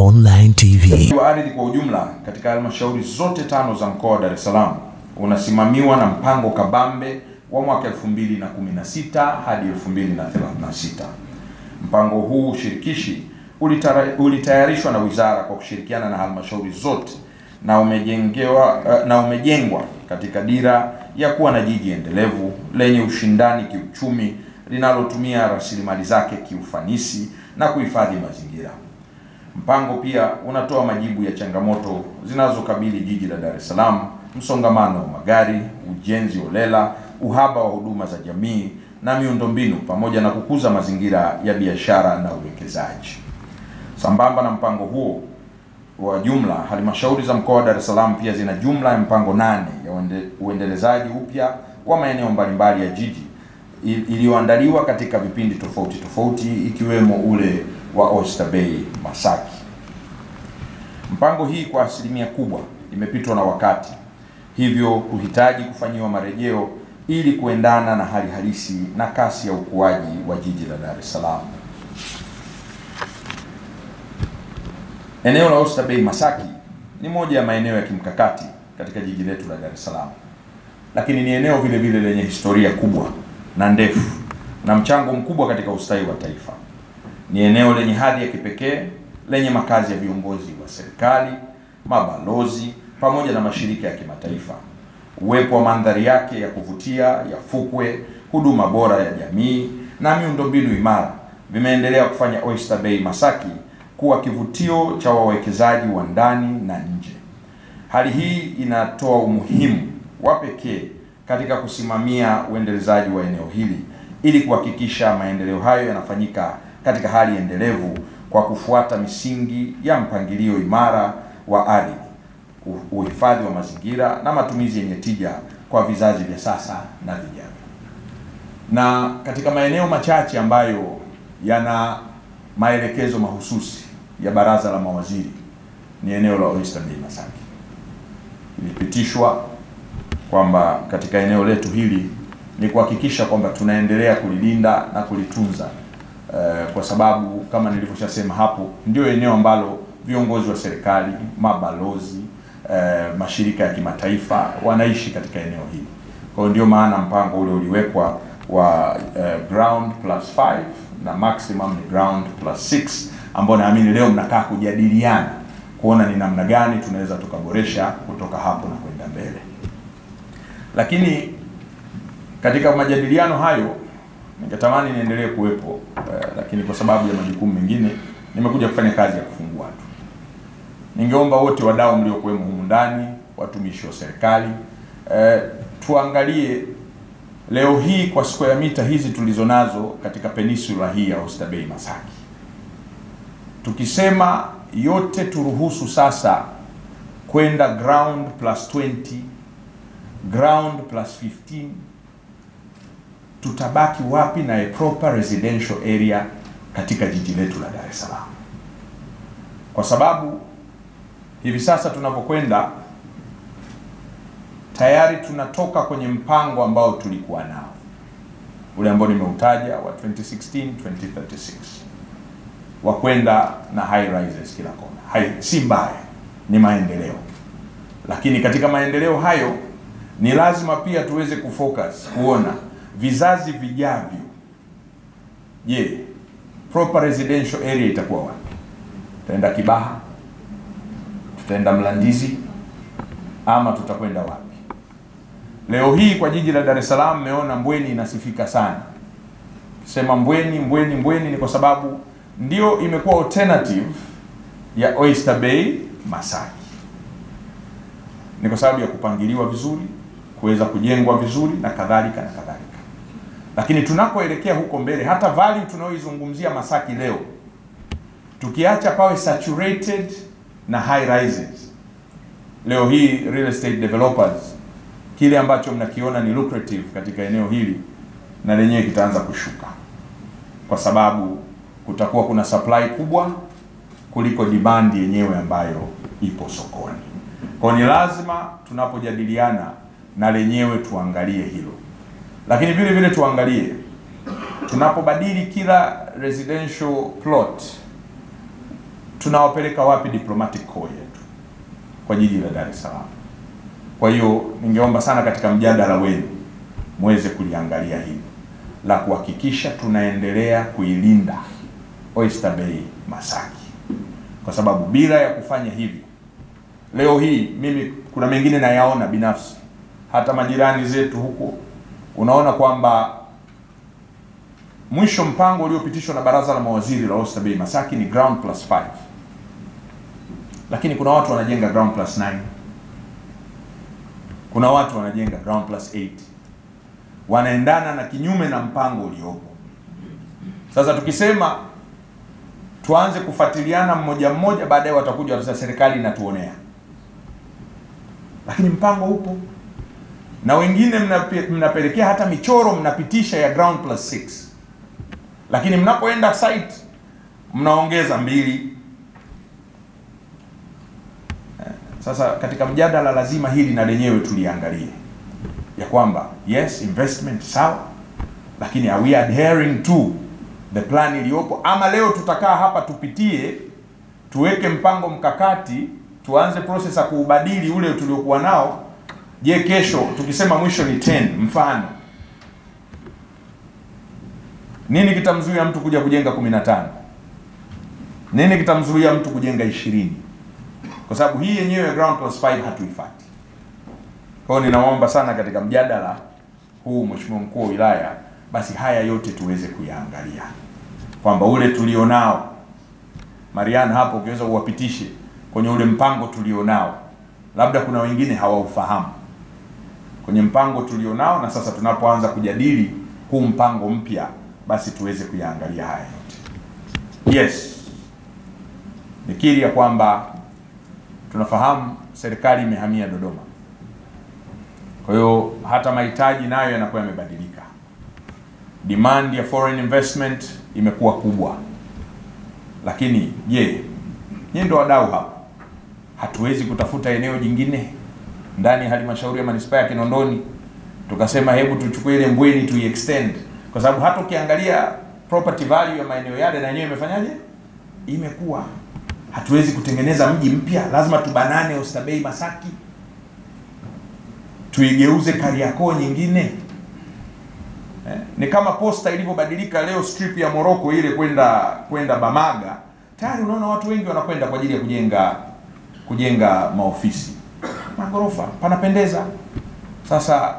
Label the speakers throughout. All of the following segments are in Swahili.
Speaker 1: Online TV.
Speaker 2: Ardhi kwa ujumla katika halmashauri zote 5 za mkoa wa Dar es Salaam unasimamiwa na mpango kabambe wa mwaka 2016 hadi 2036. Mpango huu shirikishi ulitayarishwa na wizara kwa kushirikiana na halmashauri zote na umejengwa katika dira ya kuwa na jiji endelevu lenye ushindani kiuchumi, linalotumia rasilimali zake kiufanisi na kuhifadhi mazingira. Mpango pia unatoa majibu ya changamoto zinazokabili jiji la Dar es Salaam: msongamano wa magari, ujenzi holela, uhaba wa huduma za jamii na miundombinu, pamoja na kukuza mazingira ya biashara na uwekezaji. Sambamba na mpango huo wa jumla, halmashauri za mkoa wa Dar es Salaam pia zina jumla ya mpango 8 ya uendelezaji upya wa maeneo mbalimbali ya jiji iliyoandaliwa katika vipindi tofauti ikiwemo ule wa Oyster Bay Masaki. Mpango hii kwa asilimia kubwa imepitwa na wakati, hivyo kuhitaji kufanyiwa marejeo ili kuendana na hali halisi na kasi ya ukuaji wa jiji la Dar es Salaam. Eneo la Oyster Bay Masaki ni moja ya maeneo ya kimkakati katika jiji letu la Dar es Salaam, lakini ni eneo vile vile lenye historia kubwa na ndefu na mchango mkubwa katika ustawi wa taifa. Ni eneo lenye hadhi ya kipekee, lenye makazi ya viongozi wa serikali, mabalozi pamoja na mashirika ya kimataifa. Uwepo wa mandhari yake ya kuvutia ya fukwe, huduma bora ya jamii na miundombinu imara vimeendelea kufanya Oyster Bay Masaki kuwa kivutio cha wawekezaji wa ndani na nje. Hali hii inatoa umuhimu wa pekee katika kusimamia uendelezaji wa eneo hili ili kuhakikisha maendeleo hayo yanafanyika katika hali endelevu kwa kufuata misingi ya mpangilio imara wa ardhi, uhifadhi wa mazingira na matumizi yenye tija kwa vizazi vya sasa na vijavyo. Na katika maeneo machache ambayo yana maelekezo mahususi ya Baraza la Mawaziri ni eneo la Oyster Bay Masaki. Ilipitishwa kwamba katika eneo letu hili ni kuhakikisha kwamba tunaendelea kulilinda na kulitunza, kwa sababu kama nilivyoshasema hapo, ndio eneo ambalo viongozi wa serikali, mabalozi, mashirika ya kimataifa wanaishi katika eneo hili. Kwa hiyo ndio maana mpango ule uliwekwa wa ground +5 na maximum ni ground +6, ambao naamini leo mnakaa kujadiliana kuona ni namna gani tunaweza tukaboresha kutoka hapo na kwenda mbele. Lakini katika majadiliano hayo ningetamani niendelee kuwepo, lakini kwa sababu ya majukumu mengine nimekuja kufanya kazi ya kufungua tu. Ningeomba wote wadau mliokuwemo humu ndani, watumishi wa serikali, tuangalie leo hii kwa square mita hizi tulizonazo katika peninsula hii ya Oyster Bay Masaki. Tukisema yote turuhusu sasa kwenda ground +20, ground +15, tutabaki wapi na a proper residential area katika jiji letu la Dar es Salaam? Kwa sababu hivi sasa tunapokwenda tayari tunatoka kwenye mpango ambao tulikuwa nao, ule ambao nimeutaja wa 2016-2036 wa kwenda na high rises kila kona. Si mbaya, ni maendeleo, lakini katika maendeleo hayo ni lazima pia tuweze kufocus kuona vizazi vijavyo. Je, proper residential area itakuwa wapi? Tutaenda Kibaha? Tutaenda Mlandizi? Ama tutakwenda wapi? Leo hii kwa jiji la Dar es Salaam mmeona Mbweni inasifika sana. Sema Mbweni ni kwa sababu ndio imekuwa alternative ya Oyster Bay Masaki. Ni kwa sababu ya kupangiliwa vizuri, kuweza kujengwa vizuri na kadhalika na kadhalika. Lakini tunapoelekea huko mbele, hata value tunaoizungumzia Masaki leo, tukiacha pawe saturated na high rises, leo hii real estate developers, kile ambacho mnakiona ni lucrative katika eneo hili na lenyewe kitaanza kushuka, kwa sababu kutakuwa kuna supply kubwa kuliko demand yenyewe ambayo ipo sokoni. Kwa ni lazima tunapojadiliana na lenyewe tuangalie hilo. Lakini vile vile tuangalie tunapobadili kila residential plot tunawapeleka wapi diplomatic corps yetu kwa jiji la Dar es Salaam. Kwa hiyo ningeomba sana katika mjadala wenu muweze kuliangalia hili la kuhakikisha tunaendelea kuilinda Oyster Bay Masaki, kwa sababu bila ya kufanya hivi, leo hii mimi kuna mengine nayaona binafsi, hata majirani zetu huko, unaona kwamba mwisho mpango uliopitishwa na baraza la mawaziri la Oyster Bay Masaki ni ground plus 5, lakini kuna watu wanajenga ground plus 9, kuna watu wanajenga ground plus 8, wanaendana na kinyume na mpango uliopo. Sasa tukisema tuanze kufuatiliana mmoja mmoja, baadaye watakuja watasema serikali inatuonea, lakini mpango upo. Na wengine mnapelekea hata michoro mnapitisha ya ground plus 6, lakini mnapoenda site mnaongeza 2. Sasa katika mjadala lazima hili na lenyewe tuliangalie ya kwamba yes, investment sawa, lakini are we adhering to the plan iliyopo, ama leo tutakaa hapa tupitie, tuweke mpango mkakati, tuanze process ya kuubadili ule tuliokuwa nao. Je, kesho tukisema mwisho ni 10 mfano, nini kitamzuia mtu kuja kujenga 15? Nini kitamzuia mtu kujenga 20? Kwa sababu hii yenyewe ground plus 5 hatuifati. Kwa hiyo ninaomba sana katika mjadala huu, Mheshimiwa Mkuu wa Wilaya, basi haya yote tuweze kuyaangalia, kwamba ule tulionao, Mariana hapo ukiweza uwapitishe kwenye ule mpango tulionao, labda kuna wengine hawaufahamu kwenye mpango tulionao, na sasa tunapoanza kujadili huu mpango mpya, basi tuweze kuyaangalia haya yote. Yes, nikiri ya kwamba tunafahamu serikali imehamia Dodoma, kwa hiyo hata mahitaji nayo yanakuwa yamebadilika. Demand ya foreign investment imekuwa kubwa, lakini je, nyinyi ndio wadau hapa, hatuwezi kutafuta eneo jingine ndani ya halmashauri ya manispaa ya Kinondoni tukasema hebu tuchukue ile Mbweni tu extend? Kwa sababu hata ukiangalia property value ya maeneo yale na yenyewe imefanyaje, imekuwa. Hatuwezi kutengeneza mji mpya, lazima tubanane Oyster Bay Masaki, tuigeuze Kariakoo nyingine. Ni kama posta ilivyobadilika leo, strip ya Morocco ile kwenda Bamaga, tayari unaona watu wengi wanakwenda kwa ajili ya kujenga maofisi, magorofa, panapendeza. Sasa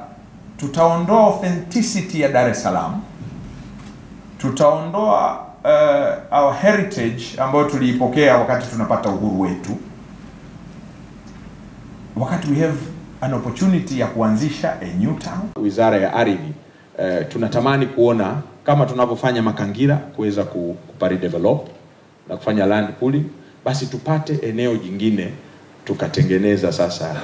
Speaker 2: tutaondoa authenticity ya Dar es Salaam, tutaondoa our heritage ambayo tuliipokea wakati tunapata uhuru wetu, wakati we have an opportunity ya kuanzisha a new town.
Speaker 1: Wizara ya Ardhi tunatamani kuona kama tunavyofanya Makangira kuweza kuparidevelop na kufanya land pooling, basi tupate eneo jingine tukatengeneza sasa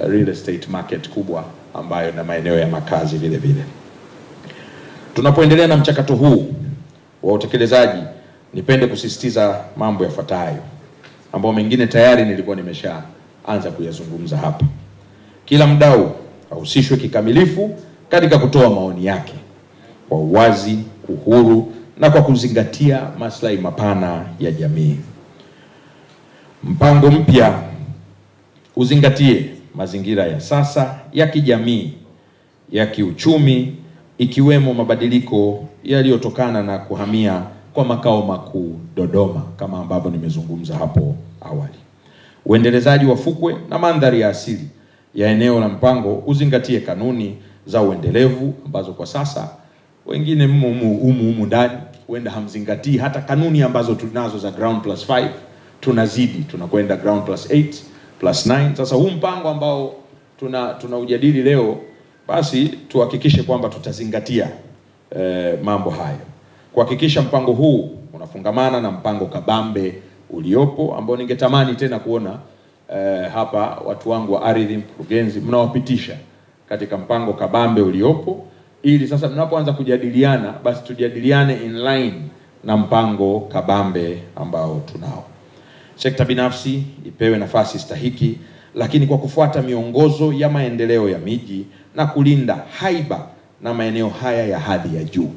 Speaker 1: real estate market kubwa ambayo na maeneo ya makazi vile vile. Tunapoendelea na mchakato huu wa utekelezaji, nipende kusisitiza mambo yafuatayo ambayo mengine tayari nilikuwa nimeshaanza kuyazungumza hapa. Kila mdau ahusishwe kikamilifu katika kutoa maoni yake kwa uwazi, uhuru na kwa kuzingatia maslahi mapana ya jamii. Mpango mpya uzingatie mazingira ya sasa ya kijamii, ya kiuchumi, ikiwemo mabadiliko yaliyotokana na kuhamia kwa makao makuu Dodoma kama ambavyo nimezungumza hapo awali. Uendelezaji wa fukwe na mandhari ya asili ya eneo la mpango uzingatie kanuni za uendelevu ambazo kwa sasa wengine humu ndani huenda hamzingatii hata kanuni ambazo tunazo za ground plus 5, tunazidi tunakwenda ground plus 8 plus 9. Sasa huu mpango ambao tunaujadili leo, basi tuhakikishe kwamba tutazingatia mambo hayo, kuhakikisha mpango huu unafungamana na mpango kabambe uliopo, ambao ningetamani tena kuona hapa watu wangu wa ardhi, mkurugenzi, mnawapitisha katika mpango kabambe uliopo, ili sasa mnapoanza kujadiliana basi tujadiliane in line na mpango kabambe ambao tunao. Sekta binafsi ipewe nafasi stahiki, lakini kwa kufuata miongozo ya maendeleo ya miji na kulinda haiba na maeneo haya ya hadhi ya juu.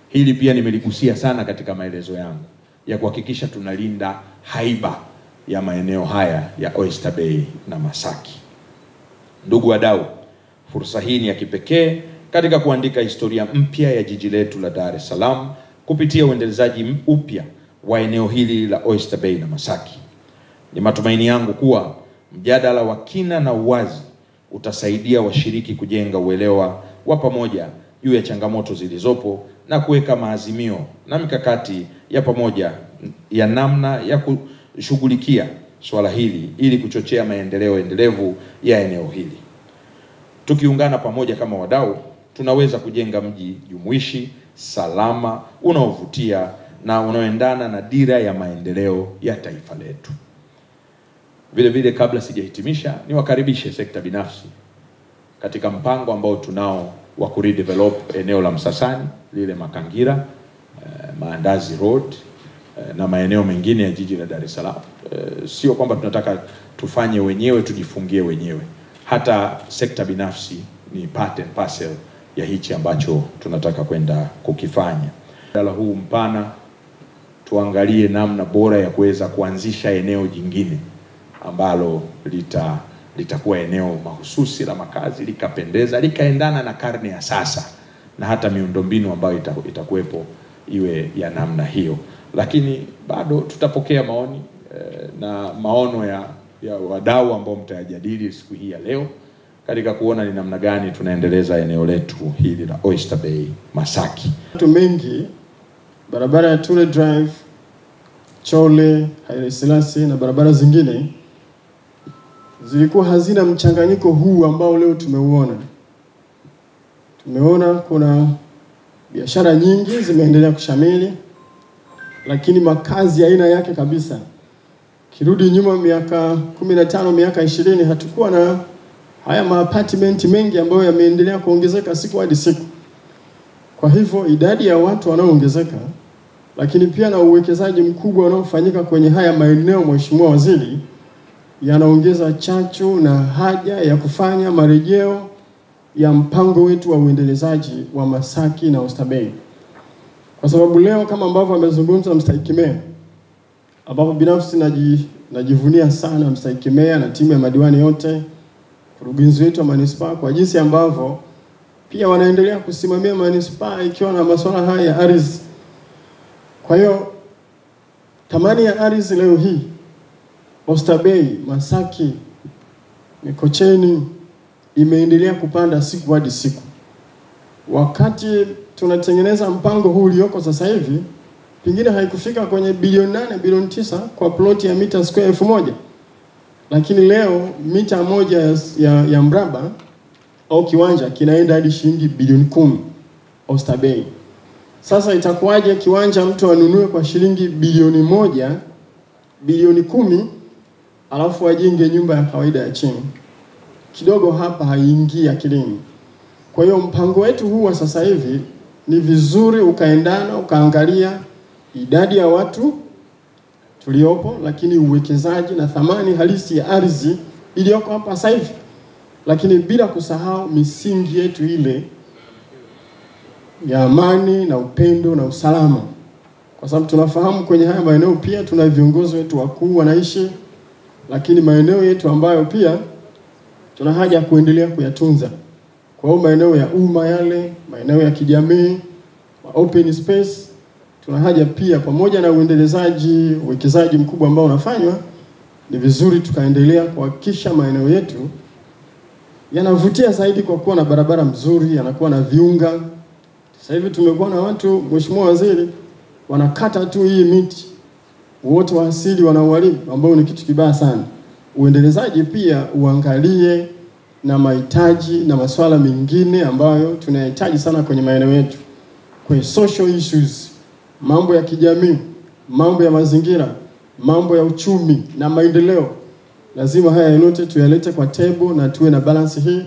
Speaker 1: Hili pia nimeligusia sana katika maelezo yangu, ya kuhakikisha tunalinda haiba ya maeneo haya ya Oyster Bay na Masaki. Ndugu wadau, fursa hii ni ya kipekee katika kuandika historia mpya ya jiji letu la Dar es Salaam kupitia uendelezaji upya wa eneo hili la Oyster Bay na Masaki. Ni matumaini yangu kuwa mjadala wa kina na uwazi utasaidia washiriki kujenga uelewa wa pamoja juu ya changamoto zilizopo na kuweka maazimio na mikakati ya pamoja ya namna ya kushughulikia swala hili ili kuchochea maendeleo endelevu ya eneo hili. Tukiungana pamoja kama wadau, tunaweza kujenga mji jumuishi, salama, unaovutia na unaoendana na dira ya maendeleo ya taifa letu. Vile vile, kabla sijahitimisha, niwakaribishe sekta binafsi katika mpango ambao tunao wa kuredevelop eneo la Msasani, lile Makangira, Maandazi Road na maeneo mengine ya jiji la Dar es Salaam. Sio kwamba tunataka tufanye wenyewe, tujifungie wenyewe. Hata sekta binafsi ni part and parcel ya hichi ambacho tunataka kwenda kukifanya. Mjadala huu mpana, tuangalie namna bora ya kuweza kuanzisha eneo jingine ambalo litakuwa eneo mahususi la makazi, likapendeza, likaendana na karne ya sasa, na hata miundombinu ambayo itakuwepo iwe ya namna hiyo. Lakini bado tutapokea maoni na maono ya wadau ambao mtajadili siku hii ya leo katika kuona ni namna gani tunaendeleza eneo letu hili la Oyster Bay Masaki.
Speaker 3: Watu mengi, barabara ya Ture Drive, Chole, Haile Selassie na barabara zingine zilikuwa hazina mchanganyiko huu ambao leo tumeuona. Tumeona kuna biashara nyingi zimeendelea kushamili, lakini makazi ya aina yake kabisa. Kirudi nyuma miaka 15, miaka 20, hatukuwa na haya ma-apartment mengi ambayo yameendelea kuongezeka siku hadi siku. Kwa hivyo idadi ya watu wanaoongezeka, lakini pia na uwekezaji mkubwa unaofanyika kwenye haya maeneo, Mheshimiwa Waziri, yanaongeza chachu na haja ya kufanya marejeo ya mpango wetu wa uendelezaji wa Masaki na Oyster Bay. Kwa sababu leo kama ambavyo amezungumza Mstahiki Meya, ambapo binafsi najivunia sana Mstahiki Meya na timu ya madiwani yote, kurugenzi wetu wa manispaa, kwa jinsi ambavyo pia wanaendelea kusimamia manispaa ikiwa na masuala haya ya ardhi. Kwa hiyo thamani ya ardhi leo hii Oyster Bay, Masaki, Mikocheni imeendelea kupanda siku hadi siku. Wakati tunatengeneza mpango huu ulioko sasa hivi, pengine haikufika kwenye bilioni 8, bilioni 9 kwa ploti ya mita square 1000. Lakini leo mita moja ya mraba au kiwanja kinaenda hadi shilingi bilioni 10 Oyster Bay. Sasa itakuwaje kiwanja mtu anunue kwa shilingi bilioni 1, bilioni 10, alafu ajenge nyumba ya kawaida ya chini? Kidogo hapa haingii akilini. Kwa hiyo mpango wetu huu wa sasa hivi ni vizuri ukaendana, ukaangalia idadi ya watu tuliopo, lakini uwekezaji na thamani halisi ya ardhi iliyoko hapa sasa hivi, lakini bila kusahau misingi yetu ile ya amani na upendo na usalama. Kwa sababu tunafahamu kwenye haya maeneo pia tuna viongozi wetu wakuu wanaishi, lakini maeneo yetu ambayo pia tuna haja kuendelea kuyatunza. Kwa hiyo maeneo ya umma yale, maeneo ya kijamii, open space, tuna haja pia, pamoja na uendelezaji, uwekezaji mkubwa ambao unafanywa, ni vizuri tukaendelea kuhakikisha maeneo yetu yanavutia zaidi kwa kuwa na barabara mzuri, yanakuwa na viunga. Sasa hivi tumekuwa na watu, Mheshimiwa Waziri, wanakata tu hii miti, wote wa asili wanauharibu, ambao ni kitu kibaya sana. Uendelezaji pia uangalie na mahitaji na masuala mengine ambayo tunahitaji sana kwenye maeneo yetu. Kwa social issues, mambo ya kijamii, mambo ya mazingira, mambo ya uchumi na maendeleo, lazima haya yote tuyalete kwa table na tuwe na balance hii.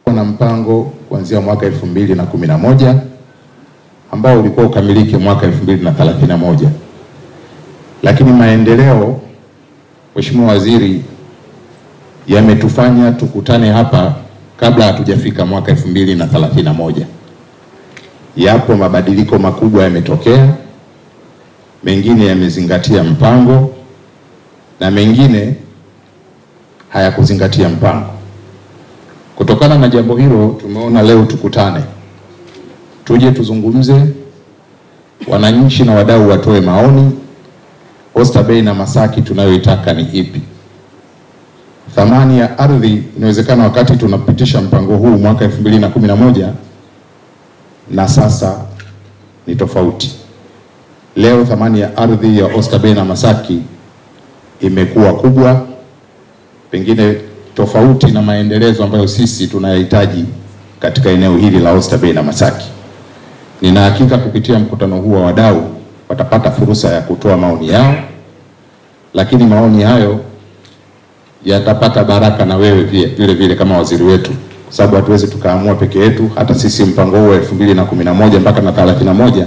Speaker 4: Kuna mpango kuanzia mwaka 2011 ambao ulikuwa ukamilike mwaka 2031. Lakini maendeleo, Mheshimiwa Waziri, yametufanya tukutane hapa kabla hatujafika mwaka 2031. Yapo mabadiliko makubwa yametokea, mengine yamezingatia mpango na mengine hayakuzingatia mpango. Kutokana na jambo hilo, tumeona leo tukutane, tuje tuzungumze, wananchi na wadau watoe maoni. Oysterbay na Masaki tunayoitaka ni ipi? Thamani ya ardhi, inawezekana wakati tunapitisha mpango huu mwaka 2011 na sasa ni tofauti. Leo thamani ya ardhi ya Oysterbay na Masaki imekuwa kubwa, pengine tofauti na maendelezo ambayo sisi tunayahitaji katika eneo hili la Oysterbay na Masaki. Nina hakika kupitia mkutano huu wa wadau watapata fursa ya kutoa maoni yao, lakini maoni hayo yatapata baraka na wewe vile vile kama waziri wetu, kwa sababu hatuwezi tukaamua peke yetu. Hata sisi mpango huu wa 2011 mpaka na 31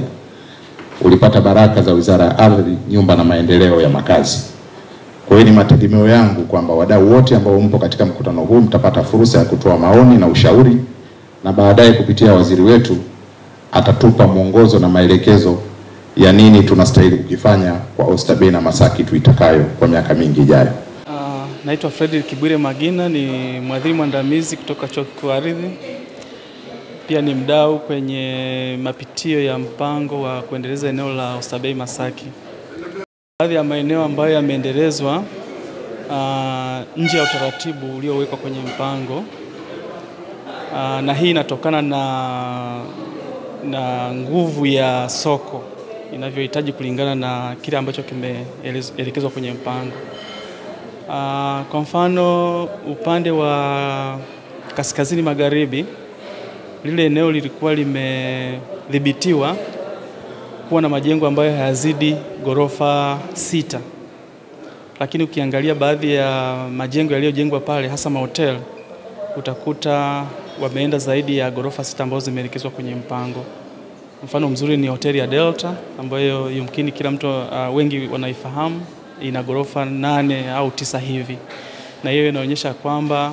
Speaker 4: ulipata baraka za Wizara ya Ardhi, Nyumba na Maendeleo ya Makazi. Kwa hiyo ni mategemeo yangu kwamba wadau wote ambao mpo katika mkutano huu mtapata fursa ya kutoa maoni na ushauri, na baadaye kupitia waziri wetu atatupa mwongozo na maelekezo ya nini tunastahili kukifanya kwa Oysterbay na Masaki tuitakayo kwa miaka mingi ijayo.
Speaker 5: Naitwa Frederick Kibwire Magina, ni mwadhiri mwandamizi kutoka Chuo Kikuu Ardhi. Pia ni mdau kwenye mapitio ya mpango wa kuendeleza eneo la Oysterbay Masaki. Baadhi ya maeneo ambayo yameendelezwa nje ya utaratibu uliowekwa kwenye mpango, na hii inatokana na nguvu ya soko inavyohitaji kulingana na kile ambacho kimeelekezwa kwenye mpango. Kwa mfano, upande wa kaskazini magharibi, lile eneo lilikuwa limedhibitiwa kuwa na majengo ambayo hayazidi ghorofa 6. Lakini ukiangalia baadhi ya majengo yaliyojengwa pale, hasa mahoteli, utakuta wameenda zaidi ya ghorofa 6 ambazo zimeelekezwa kwenye mpango. Mfano mzuri ni hoteli ya Delta ambayo yumkini kila mtu wengi wanaifahamu, ina ghorofa 8 au 9 hivi. Na hiyo inaonyesha kwamba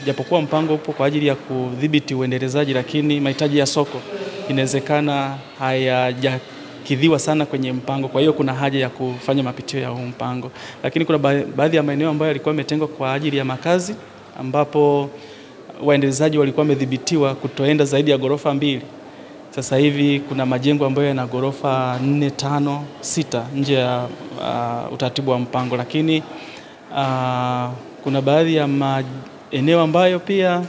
Speaker 5: japokuwa mpango upo kwa ajili ya kudhibiti uendelezaji, lakini mahitaji ya soko inawezekana hayajakidhiwa sana kwenye mpango. Kwa hiyo kuna haja ya kufanya mapitio ya huu mpango. Lakini kuna baadhi ya maeneo ambayo yalikuwa yametengwa kwa ajili ya makazi, ambapo waendelezaji walikuwa wamedhibitiwa kutoenda zaidi ya ghorofa 2. Sasa hivi kuna majengo ambayo yana ghorofa 4, 5, 6 nje ya utaratibu wa mpango. Lakini kuna baadhi ya maeneo ambayo pia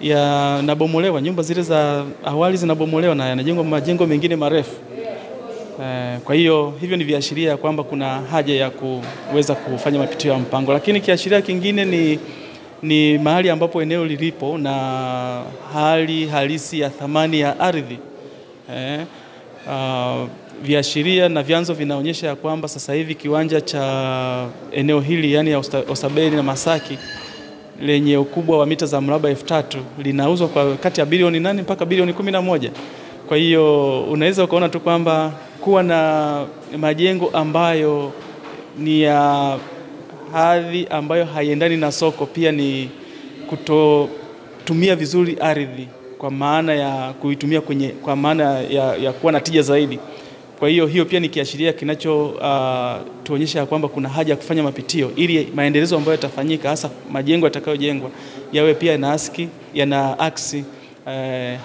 Speaker 5: yanabomolewa, nyumba zile za awali zinabomolewa na yanajengwa majengo mengine marefu. Kwa hiyo hivyo ni viashiria kwamba kuna haja ya kuweza kufanya mapitio ya mpango. Lakini kiashiria kingine ni mahali ambapo eneo lilipo na hali halisi ya thamani ya ardhi. Viashiria na vyanzo vinaonyesha kwamba sasa hivi kiwanja cha eneo hili, yani ya Oysterbay na Masaki, lenye ukubwa wa mita za mraba 3,000 linauzwa kwa kati ya bilioni 8 mpaka bilioni 11. Kwa hiyo unaweza ukaona tu kwamba kuwa na majengo ambayo ni ya hadhi ambayo haiendani na soko pia ni kutotumia vizuri ardhi, kwa maana ya kuitumia kwa maana ya kuwa na tija zaidi. Kwa hiyo pia ni kiashiria kinacho tuonyesha kwamba kuna haja ya kufanya mapitio ili maendelezo ambayo yatafanyika, hasa majengo yatakayojengwa, yawe pia yana aksi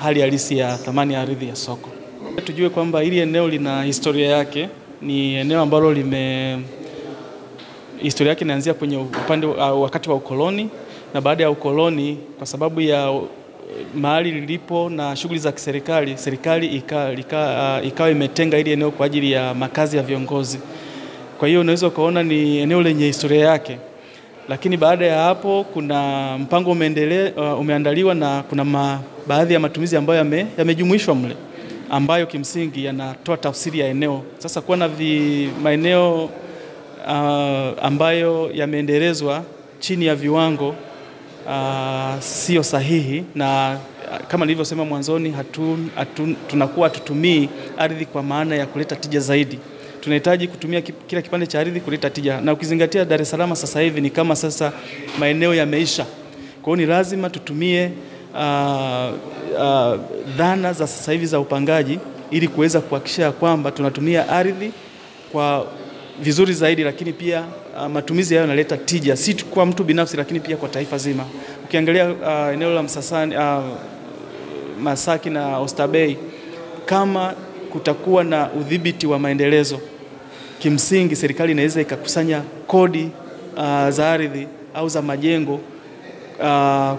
Speaker 5: hali halisi ya thamani ya ardhi ya soko. Tujue kwamba hili eneo lina historia yake, ni eneo ambalo historia yake inaanzia kwenye upande wakati wa ukoloni, na baada ya ukoloni, kwa sababu ya mahali lilipo na shughuli za kiserikali, serikali ikawa imetenga hili eneo kwa ajili ya makazi ya viongozi. Kwa hiyo unaweza kuona ni eneo lenye historia yake. Lakini baada ya hapo kuna mpango umeandaliwa na kuna baadhi ya matumizi ambayo yamejumuishwa mle, ambayo kimsingi yanatoa tafsiri ya eneo. Sasa kuwa na maeneo ambayo yameendelezwa chini ya viwango sio sahihi, na kama nilivyosema mwanzoni, tunakuwa tutumii ardhi kwa maana ya kuleta tija zaidi. Tunahitaji kutumia kila kipande cha ardhi kuleta tija, na ukizingatia Dar es Salaam sasa hivi ni kama sasa maeneo yameisha. Kwa hiyo ni lazima tutumie dhana za sasa hivi za upangaji ili kuweza kuhakikisha kwamba tunatumia ardhi kwa vizuri zaidi, lakini pia matumizi yao yanaleta tija si kwa mtu binafsi lakini pia kwa taifa zima. Ukiangalia eneo la Msasani, Masaki na Oysterbay, kama kutakuwa na udhibiti wa maendelezo, kimsingi serikali inaweza ikakusanya kodi za ardhi au za majengo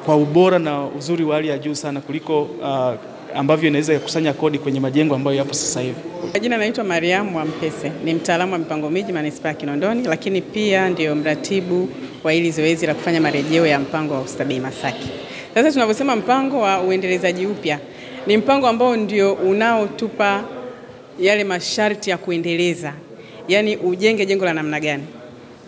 Speaker 5: kwa ubora na uzuri wa hali ya juu sana kuliko ambavyo inaweza kukusanya kodi kwenye majengo ambayo yapo sasa hivi.
Speaker 6: Jina naitwa Mariam Mwampese, ni mtaalamu wa mipango miji Manispaa ya Kinondoni, lakini pia ndio mratibu wa hili zoezi la kufanya marejeo ya mpango wa Oysterbay Masaki. Sasa tunaposema mpango wa uendelezaji upya, ni mpango ambao ndio unaotupa yale masharti ya kuendeleza. Yaani ujenge jengo la namna gani?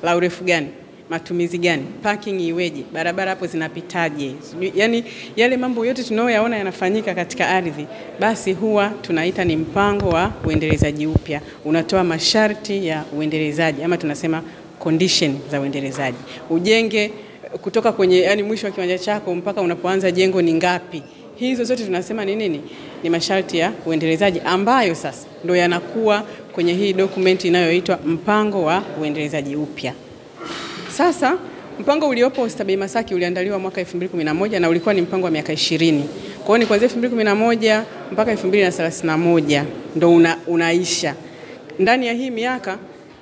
Speaker 6: La urefu gani? Matumizi gani? Parking iweje? Barabara hapo zinapitaje? Yaani yale mambo yote tunayoyaona yanafanyika katika ardhi, basi huwa tunaita ni mpango wa uendelezaji upya. Unatoa masharti ya uendelezaji ama tunasema condition za uendelezaji. Ujenge kutoka kwenye yani mwisho wa kiwanja chako mpaka unapoanza jengo ni ngapi? Hizo zote tunasema ni nini? Ni masharti ya uendelezaji ambayo sasa ndio yanakuwa kwenye hii dokumenti inayoitwa mpango wa uendelezaji upya. Sasa mpango uliopo Oysterbay Masaki uliandaliwa mwaka 2011 na ulikuwa ni mpango wa miaka 20. Kwa hiyo ni kuanzia 2011 mpaka 2031 ndio unaisha. Ndani ya hii miaka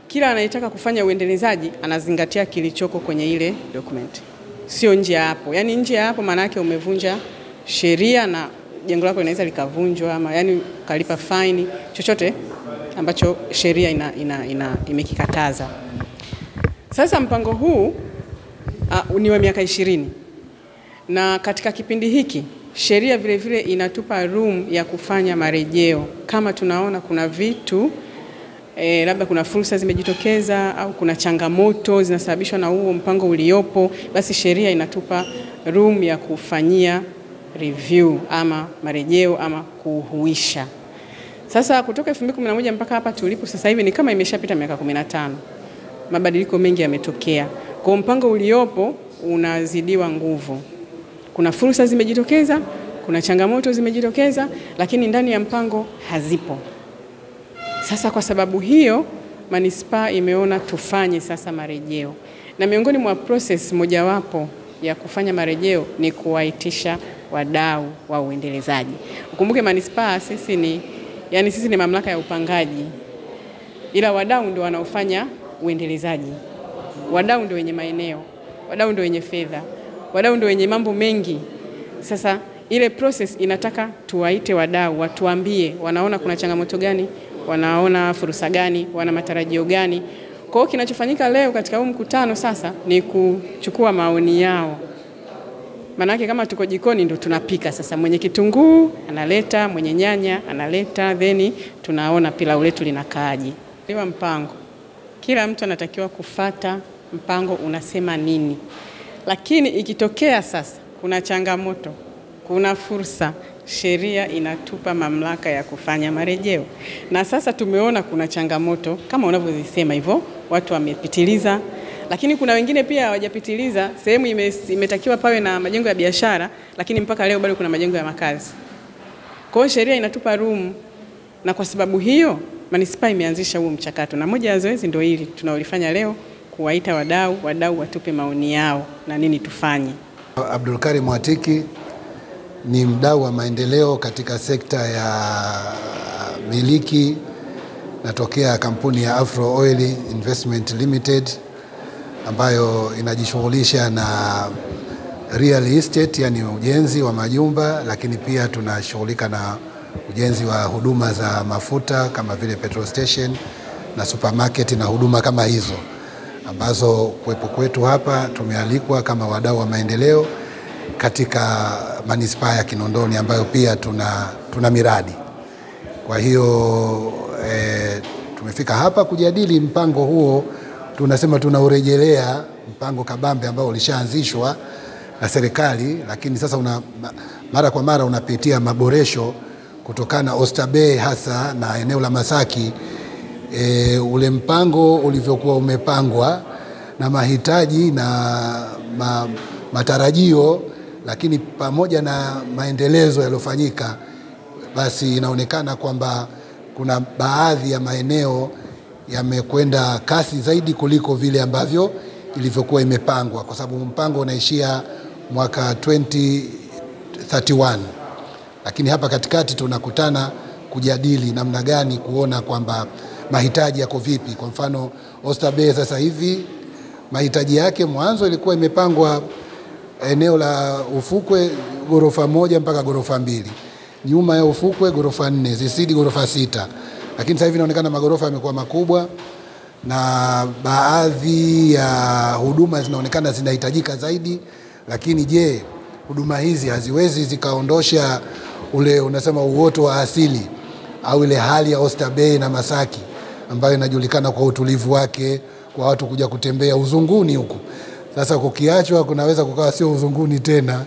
Speaker 6: kila anayetaka kufanya uendelezaji anazingatia kilichoko kwenye ile document. Sio nje ya hapo. Yaani nje ya hapo maana yake umevunja sheria na jengo lako linaweza likavunjwa ama yani kalipa fine, chochote ambacho sheria imekikataza. Sasa mpango huu ni wa miaka 20. Na katika kipindi hiki sheria vile vile inatupa room ya kufanya marejeo kama tunaona kuna vitu labda kuna fursa zimejitokeza au kuna changamoto zinasababishwa na huo mpango uliopo, basi sheria inatupa room ya kufanyia review ama marejeo ama kuhuisha. Sasa kutoka 2011 mpaka hapa tulipo sasa hivi ni kama imeshapita miaka 15. Mabadiliko mengi yametokea. Kwa mpango uliopo unazidiwa nguvu. Kuna fursa zimejitokeza, kuna changamoto zimejitokeza, lakini ndani ya mpango hazipo. Sasa kwa sababu hiyo manispaa imeona tufanye sasa marejeo. Na miongoni mwa process mojawapo ya kufanya marejeo ni kuwaitisha wadau wa uendelezaji. Ukumbuke manispaa sisi ni mamlaka ya upangaji. Ila wadau ndio wanaofanya uendelezaji. Wadau ndio wenye maeneo, wadau ndio wenye fedha, wadau ndio wenye mambo mengi. Sasa ile process inataka tuwaite wadau, watuambie wanaona kuna changamoto gani, wanaona fursa gani, wana matarajio gani. Kwa hiyo kinachofanyika leo katika huu mkutano sasa ni kuchukua maoni yao. Manake kama tuko jikoni ndio tunapika sasa, mwenye kitunguu analeta, mwenye nyanya analeta, then tunaona pilau letu linakaaje. Liwa mpango. Kila mtu anatakiwa kufata mpango unasema nini. Lakini ikitokea sasa kuna changamoto, kuna fursa, sheria inatupa mamlaka ya kufanya marejeo. Na sasa tumeona kuna changamoto kama unavyosema hivyo, watu wamepitiliza, lakini kuna wengine pia hawajapitiliza. Sehemu imetakiwa pawe na majengo ya biashara, lakini mpaka leo bado kuna majengo ya makazi. Kwa hiyo sheria inatupa room, na kwa sababu hiyo manispaa imeanzisha huo mchakato. Na moja ya zoezi ndio hili tunaolifanya leo, kuwaita wadau watupe maoni yao na nini tufanye.
Speaker 7: Abdulkarim Mwatiki ni mdau wa maendeleo katika sekta ya miliki. Natokea kampuni ya Afro Oil Investment Limited ambayo inajishughulisha na real estate, yani ujenzi wa majumba, lakini pia tunashughulika na ujenzi wa huduma za mafuta kama vile petrol station na supermarket na huduma kama hizo, ambazo kuwepo kwetu hapa tumealikwa kama wadau wa maendeleo katika manispaa ya Kinondoni ambayo pia tuna miradi. Kwa hiyo tumefika hapa kujadili mpango huo. Tunasema tunaurejelea mpango kabambe ambao ulishaanzishwa na serikali, lakini sasa mara kwa mara unapitia maboresho kutokana na Oysterbay hasa na eneo la Masaki. Ule mpango ulivyokuwa umepangwa na mahitaji na matarajio, lakini pamoja na maendelezo yaliyofanyika, basi inaonekana kwamba kuna baadhi ya maeneo yamekwenda kasi zaidi kuliko vile ambavyo ilivyokuwa imepangwa, kwa sababu mpango unaishia mwaka 2031. Lakini hapa katikati tunakutana kujadili namna gani kuona kwamba mahitaji yako vipi. Kwa mfano Oysterbay sasa hivi mahitaji yake mwanzo ilikuwa imepangwa eneo la ufukwe ghorofa 1 mpaka ghorofa 2. Nyuma ya ufukwe ghorofa 4, zisidi ghorofa 6. Lakini sasa hivi inaonekana magorofa yamekuwa makubwa na baadhi ya huduma zinaonekana zinahitajika zaidi. Lakini je, huduma hizi haziwezi zikaondosha ule unasema uoto wa asili au ile hali ya Oysterbay na Masaki ambayo inajulikana kwa utulivu wake, kwa watu kuja kutembea uzunguni huku. Sasa kukiachwa kunaweza kukawa sio uzunguni tena,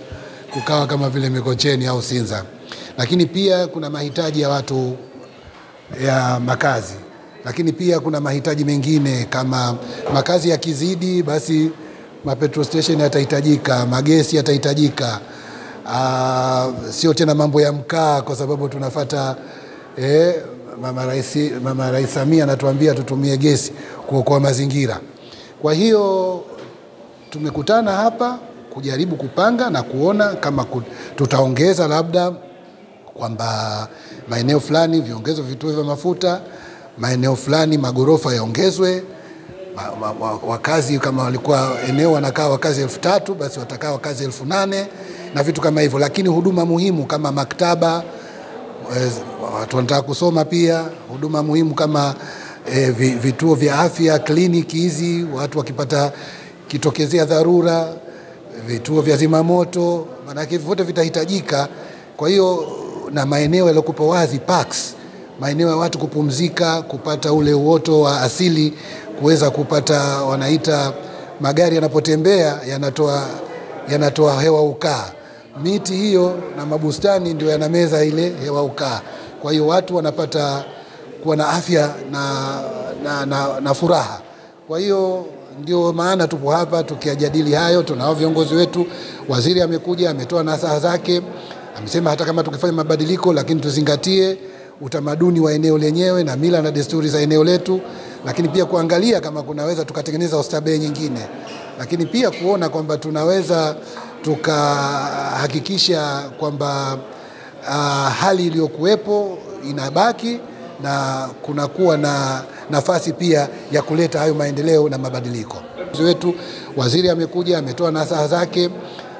Speaker 7: kukawa kama vile Mikocheni au Sinza. Lakini pia kuna mahitaji ya watu ya makazi. Lakini pia kuna mahitaji mengine kama makazi yakizidi, basi petrol station yatahitajika, magesi yatahitajika. Sio tena mambo ya mkaa, kwa sababu tunafuata Mama Rais Samia anatuambia tutumie gesi kuokoa mazingira. Kwa hiyo tumekutana hapa kujaribu kupanga na kuona kama tutaongeza labda kwamba maeneo fulani viongezwe vituo vya mafuta, maeneo fulani magorofa yaongezwe, wakazi kama walikuwa eneo wanakaa wakazi 3000 basi watakaa wakazi 8000 na vitu kama hivyo. Lakini huduma muhimu kama maktaba, watu wanataka kusoma pia, huduma muhimu kama vituo vya afya, kliniki hizi, watu wakipata kitokezea dharura, vituo vya zimamoto, maana yake vyote vitahitajika. Kwa hiyo na maeneo yaliyokuwa wazi, parks, maeneo ya watu kupumzika, kupata ule uoto wa asili, kuweza kupata, wanaita magari yanapotembea yanatoa hewa ukaa. Miti hiyo na mabustani ndio yanameza ile hewa ukaa. Kwa hiyo watu wanapata kuwa na afya na furaha. Kwa hiyo ndio maana tupo hapa tukiajadili hayo. Tunao viongozi wetu, waziri amekuja, ametoa nasaha zake, amesema hata kama tukifanya mabadiliko lakini tuzingatie utamaduni wa eneo lenyewe na mila na desturi za eneo letu, lakini pia kuangalia kama kunaweza tukatengeneza Oysterbay nyingine, lakini pia kuona kwamba tunaweza tukahakikisha kwamba hali iliyokuwepo inabaki na kunakuwa na nafasi pia ya kuleta hayo maendeleo na mabadiliko. Wetu waziri amekuja, ametoa nasaha zake,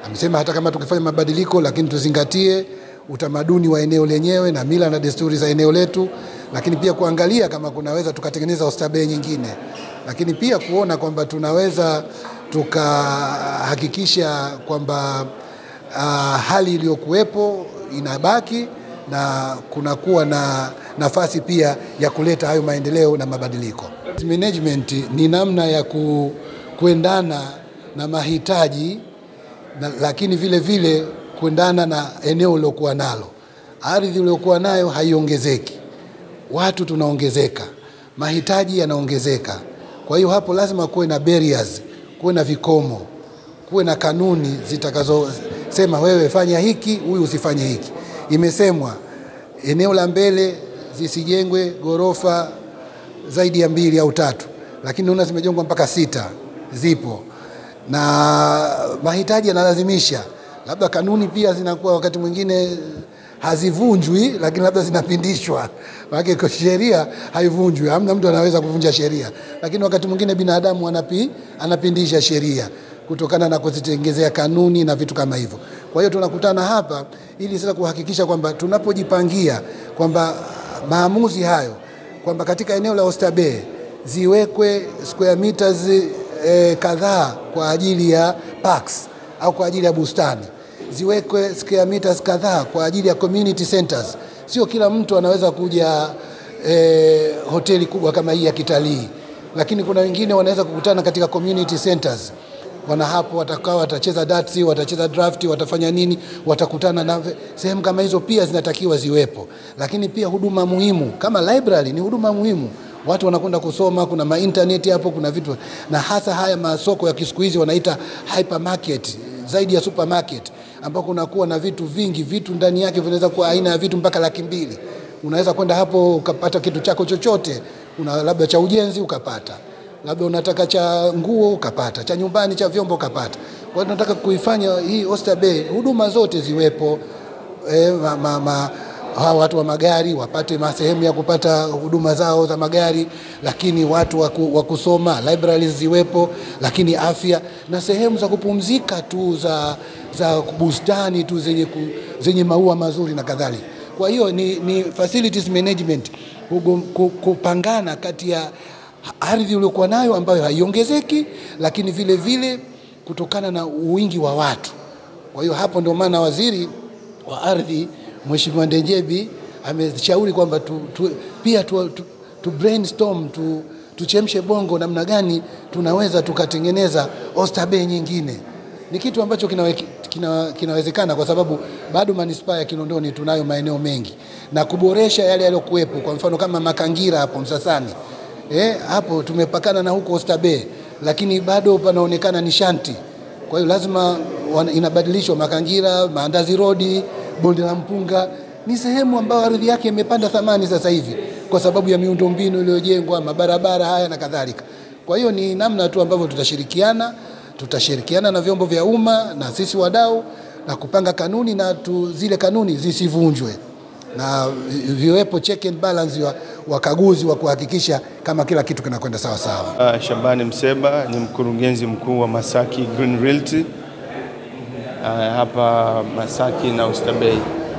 Speaker 7: amesema hata kama tukifanya mabadiliko lakini tuzingatie utamaduni wa eneo lenyewe na mila na desturi za eneo letu, lakini pia kuangalia kama kunaweza tukatengeneza Oysterbay nyingine, lakini pia kuona kwamba tunaweza tukahakikisha kwamba hali iliyokuwepo inabaki na kunakuwa na nafasi pia ya kuleta hayo maendeleo na mabadiliko. Management ni namna ya kuendana na mahitaji lakini vile vile kuendana na eneo lilokuwa nalo. Ardhi uliokuwa nayo haiongezeki, watu tunaongezeka, mahitaji yanaongezeka. Kwa hiyo hapo lazima kuwe na barriers, kuwe na vikomo, kuwe na kanuni zitakazosema wewe fanya hiki, huyu usifanye hiki. Imesemwa eneo la mbele zisijengwe gorofa zaidi ya 2 au 3, lakini naona zimejengwa mpaka 6 zipo. Na mahitaji yanalazimisha, labda kanuni pia zinakuwa wakati mwingine hazivunjwi, lakini labda zinapindishwa. Maana kwa sheria haivunjwi, hamna mtu anaweza kuvunja sheria, lakini wakati mwingine binadamu anapindisha sheria kutokana na kuzitengezea kanuni na vitu kama hivyo. Kwa hiyo tunakutana hapa ili sasa kuhakikisha kwamba tunapojipangia kwamba maamuzi hayo kwamba katika eneo la Oysterbay ziwekwe square meters kadhaa kwa ajili ya parks au kwa ajili ya bustani, ziwekwe square meters kadhaa kwa ajili ya community centers. Sio kila mtu anaweza kuja hoteli kubwa kama hii ya kitalii, lakini kuna wengine wanaweza kukutana katika community centers. Wana hapo watakaa, watacheza darts, watacheza draft, watafanya nini, watakutana na sehemu kama hizo pia zinatakiwa ziwepo. Lakini pia huduma muhimu kama library ni huduma muhimu. Watu wanakwenda kusoma, kuna internet hapo, kuna vitu, na hasa haya masoko ya siku hizi wanaita hypermarket, zaidi ya supermarket, ambako kunakuwa na vitu vingi, vitu ndani yake vinaweza kuwa aina ya vitu mpaka 200,000. unaweza kwenda hapo ukapata kitu chako chochote, labda cha ujenzi ukapata, labda unataka cha nguo ukapata, cha nyumbani, cha vyombo ukapata. Kwa hiyo tunataka kuifanya hii Oysterbay huduma zote ziwepo, hawa watu wa magari wapate sehemu ya kupata huduma zao za magari, lakini watu wa kusoma libraries ziwepo, lakini afya na sehemu za kupumzika tu za bustani tu zenye maua mazuri na kadhalika. Kwa hiyo ni facilities management, kupangana kati ya ardhi uliokuwa nayo ambayo haiongezeki, lakini vile vile kutokana na wingi wa watu. Kwa hiyo hapo ndio maana waziri wa ardhi Mheshimiwa Ndejembi ameshauri kwamba pia brainstorm, tuchemshe bongo namna gani tunaweza tukatengeneza Oysterbay nyingine. Ni kitu ambacho kinawezekana kwa sababu bado manispaa ya Kinondoni tunayo maeneo mengi, na kuboresha yale yaliyokuwepo. Kwa mfano kama Makangira hapo Msasani, hapo tumepakana na huko Oysterbay, lakini bado panaonekana ni shanti. Kwa hiyo lazima inabadilishwa. Makangira, Maandazi Road, Bonde la Mpunga ni sehemu ambayo ardhi yake imepanda thamani sasa hivi kwa sababu ya miundombinu iliyojengwa, mabarabara haya na kadhalika. Kwa hiyo ni namna tu ambavyo tutashirikiana na vyombo vya umma na sisi wadau na kupanga kanuni, na zile kanuni zisivunjwe na viwepo check and balance wakaguzi wa kuhakikisha kama kila kitu kinakwenda sawa sawa.
Speaker 8: Shabani Mseba ni mkurugenzi mkuu wa Masaki Green Realty hapa Masaki na Oysterbay.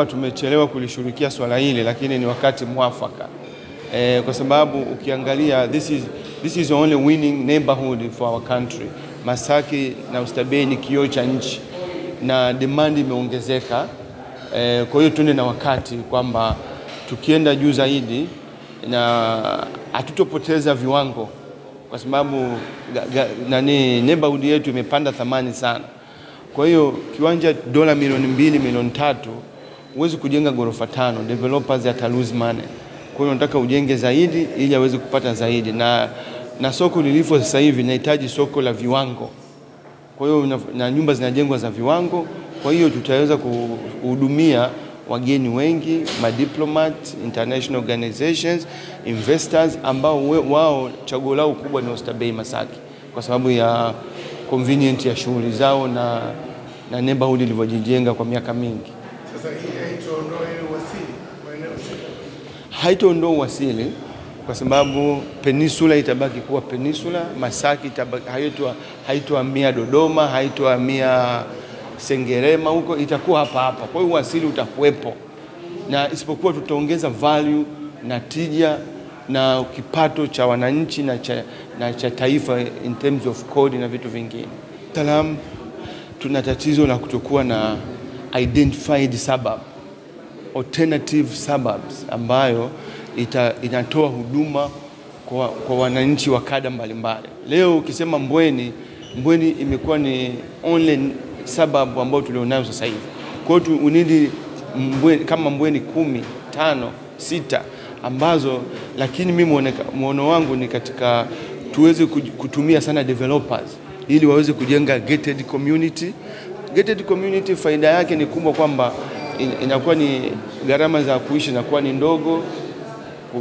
Speaker 8: Tumechelewa kulishughulikia swala hili, lakini ni wakati mwafaka kwa sababu ukiangalia this is the only winning neighborhood for our country. Masaki na Oysterbay ni kioo cha nchi na demand imeongezeka. Kwa hiyo tuende na wakati kwamba tukienda juu zaidi na hatutopoteza viwango, kwa sababu neighborhood yetu imepanda thamani sana. Kwa hiyo kiwanja dola milioni 2, milioni 3 huwezi kujenga ghorofa 5, developers ya lose money. Kwa hiyo nataka ujenge zaidi ili aweze kupata zaidi, na soko lilivyo sasa hivi linahitaji soko la viwango. Kwa hiyo na nyumba zinajengwa za viwango, kwa hiyo tutaweza kuhudumia wageni wengi, madiplomat, international organizations, investors ambao wao chaguo lao kubwa ni Oysterbay Masaki kwa sababu ya convenient ya shughuli zao na neighborhood ilivyojijenga kwa miaka mingi.
Speaker 9: Sasa hii haitaondoa uwasili maeneo sasa?
Speaker 8: Haitaondoa uwasili kwa sababu peninsula itabaki kuwa peninsula, Masaki itabaki, haitohamia Dodoma, haitohamia Sengerema, huko itakuwa hapa. Kwa hiyo uwasili utakuwepo, na isipokuwa tutaongeza value na tija na kipato cha wananchi na cha taifa in terms of code na vitu vingine. Salaam, tuna tatizo la kutokuwa na identified suburb, alternative suburbs ambayo inatoa huduma kwa wananchi wa kada mbalimbali. Leo ukisema Mbweni imekuwa ni only suburb ambao tulionayo sasa hivi. Kwa hiyo unidi kama Mbweni 10, 5, 6 ambazo, lakini mimi muono wangu ni katika tuweze kutumia sana developers ili waweze kujenga gated community. Gated community faida yake ni kubwa kwamba inakuwa ni gharama za kuishi inakuwa ni ndogo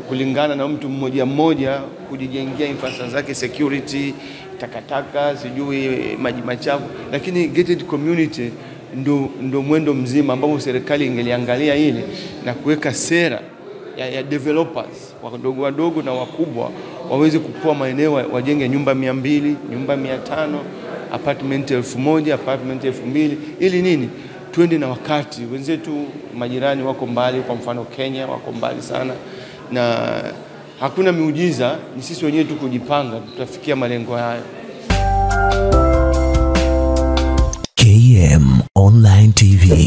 Speaker 8: kulingana na mtu mmoja kujijengea infrastructure zake, security, takataka, sijui maji machafu. Lakini gated community ndo mwendo mzima ambao serikali ingeliangalia hili na kuweka sera ya developers wadogo na wakubwa waweze kupoa maeneo, wajenge nyumba 200, nyumba 500, apartment 1000, apartment 2000, ili nini? Tuende na wakati. Wenzetu majirani wako mbali, kwa mfano Kenya wako mbali sana, na hakuna miujiza, ni sisi wenyewe tu kujipanga tutafikia malengo hayo.
Speaker 10: KM Online TV.